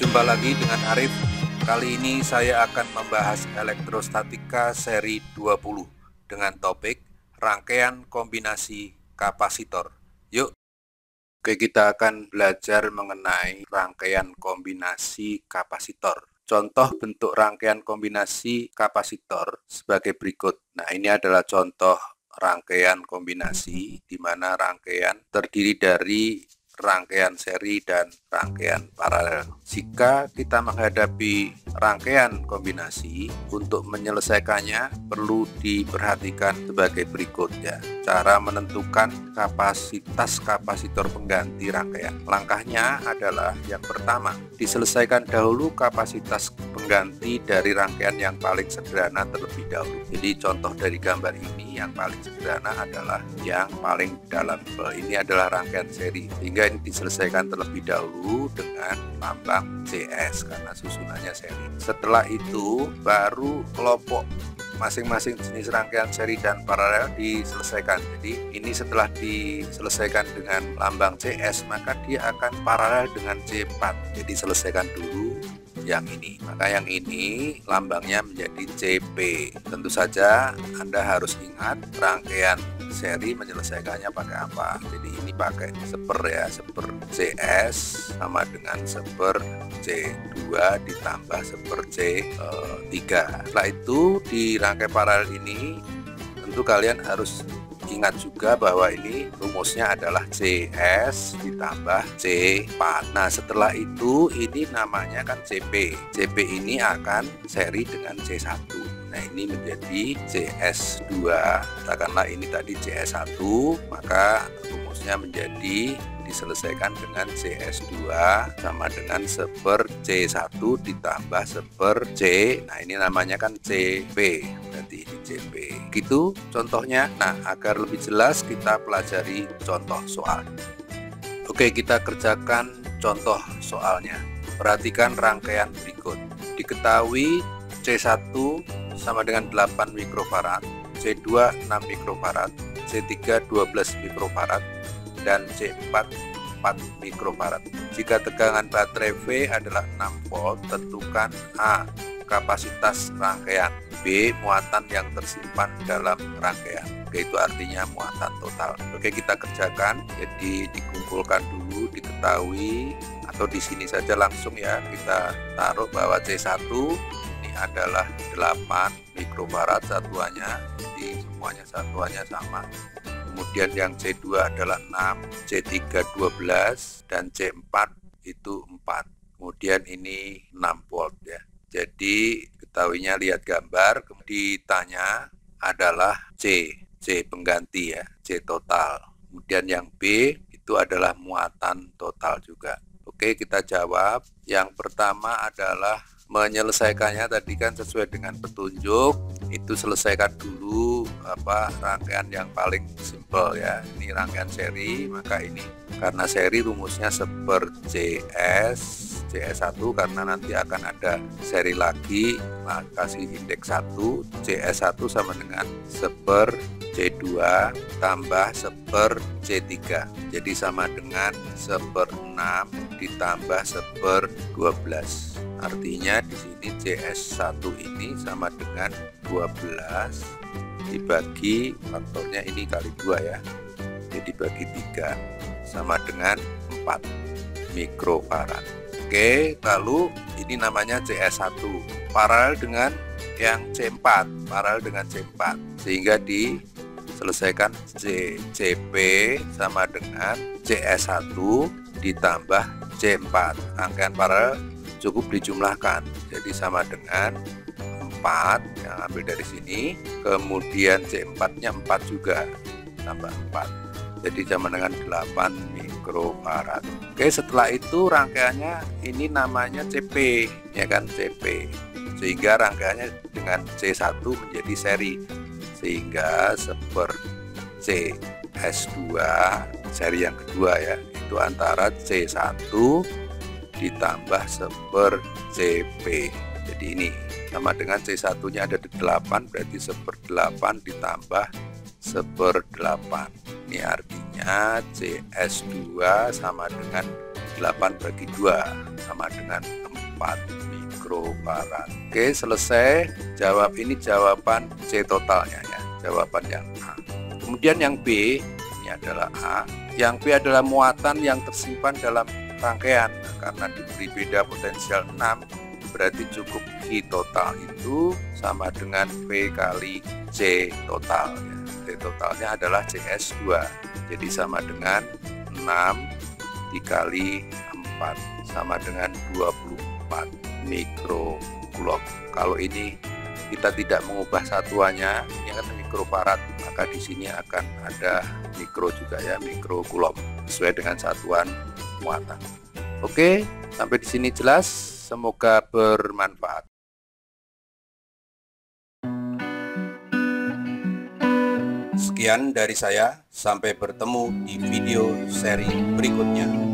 Jumpa lagi dengan Arif. Kali ini saya akan membahas elektrostatika seri 20 dengan topik rangkaian kombinasi kapasitor. Yuk, kita akan belajar mengenai rangkaian kombinasi kapasitor. Contoh bentuk rangkaian kombinasi kapasitor sebagai berikut. Nah, ini adalah contoh rangkaian kombinasi di mana rangkaian terdiri dari rangkaian seri dan rangkaian paralel. Jika kita menghadapi rangkaian kombinasi, untuk menyelesaikannya perlu diperhatikan sebagai berikut ya. Cara menentukan kapasitas kapasitor pengganti rangkaian. Langkahnya adalah yang pertama, diselesaikan dahulu kapasitas pengganti dari rangkaian yang paling sederhana terlebih dahulu. Jadi contoh dari gambar ini yang paling sederhana adalah yang paling dalam. Ini adalah rangkaian seri, sehingga ini diselesaikan terlebih dahulu dengan lambang CS karena susunannya seri. Setelah itu baru kelompok masing-masing jenis rangkaian seri dan paralel diselesaikan. Jadi ini setelah diselesaikan dengan lambang CS, maka dia akan paralel dengan C4. Jadi selesaikan dulu yang ini, maka yang ini lambangnya menjadi CP. Tentu saja Anda harus ingat rangkaian seri menyelesaikannya pakai apa. Jadi ini pakai seper ya, seper CS sama dengan seper C2 ditambah seper C3. Setelah itu di rangkai paralel ini tentu kalian harus ingat juga bahwa ini rumusnya adalah CS ditambah C4. Nah, setelah itu ini namanya kan CP. CP ini akan seri dengan C1. Nah, ini menjadi CS2. Katakanlah ini tadi CS1, maka rumusnya menjadi diselesaikan dengan CS2 sama dengan seper C1 ditambah seper C. Nah, ini namanya kan CP. Berarti ini CP. Gitu contohnya. Nah, agar lebih jelas kita pelajari contoh soal. Oke, kita kerjakan contoh soalnya. Perhatikan rangkaian berikut. Diketahui C1 sama dengan 8 mikrofarad, C2 6 mikrofarad, C3 12 mikrofarad, dan C4 4 mikrofarad. Jika tegangan baterai V adalah 6 volt, tentukan A. Kapasitas rangkaian, B. Muatan yang tersimpan dalam rangkaian. Oke, itu artinya muatan total. Oke, kita kerjakan. Jadi dikumpulkan dulu, diketahui, atau di sini saja langsung ya, kita taruh bahwa C1 ini adalah 8 mikrofarad satuannya, jadi semuanya satuannya sama. Kemudian yang C2 adalah 6, C3 12, dan C4 itu 4. Kemudian ini 6 volt ya. Jadi ketahuinya lihat gambar, kemudian ditanya adalah C pengganti ya, C total. Kemudian yang B itu adalah muatan total juga. Oke, kita jawab. Yang pertama adalah menyelesaikannya tadi kan sesuai dengan petunjuk, itu selesaikan dulu rangkaian yang paling simpel ya. Ini rangkaian seri, maka ini karena seri rumusnya seper CS1 karena nanti akan ada seri lagi, maka kasih indeks 1, CS1 sama dengan seper C2 tambah seper C3. Jadi sama dengan seper 6 ditambah seper 12. Artinya di sini CS1 ini sama dengan 12 dibagi faktornya ini kali 2 ya. Jadi bagi 3 sama dengan 4 mikrofarad. Oke, lalu ini namanya CS1 paralel dengan yang C4, paralel dengan C4. Sehingga diselesaikan CP sama dengan CS1 ditambah C4. Rangkaian paralel cukup dijumlahkan, jadi sama dengan 4 yang ambil dari sini, kemudian C4 nya 4 juga tambah 4, jadi sama dengan 8 mikrofarad. Oke, setelah itu rangkaiannya ini namanya CP ya kan, CP, sehingga rangkaiannya dengan C1 menjadi seri, sehingga seper CS2 seri yang kedua ya, itu antara C1 ditambah seper CP. Jadi ini sama dengan C1 nya ada 8, berarti seper 8 ditambah seper 8. Ini artinya CS2 sama dengan 8 bagi 2 sama dengan mikrofarad. Oke, selesai. Jawab ini jawaban C totalnya ya, jawaban yang A. Kemudian yang B, ini adalah A. Yang B adalah muatan yang tersimpan dalam rangkaian. Karena diberi beda potensial 6, berarti cukup Q total itu sama dengan V kali C total ya. C totalnya adalah CS2. Jadi sama dengan 6 dikali 4 sama dengan 24 mikrocoulomb. Kalau ini kita tidak mengubah satuannya, ini kan mikrofarad, maka di sini akan ada mikro juga ya, mikrocoulomb sesuai dengan satuan muatan. Oke, sampai di sini jelas. Semoga bermanfaat. Sekian dari saya, sampai bertemu di video seri berikutnya.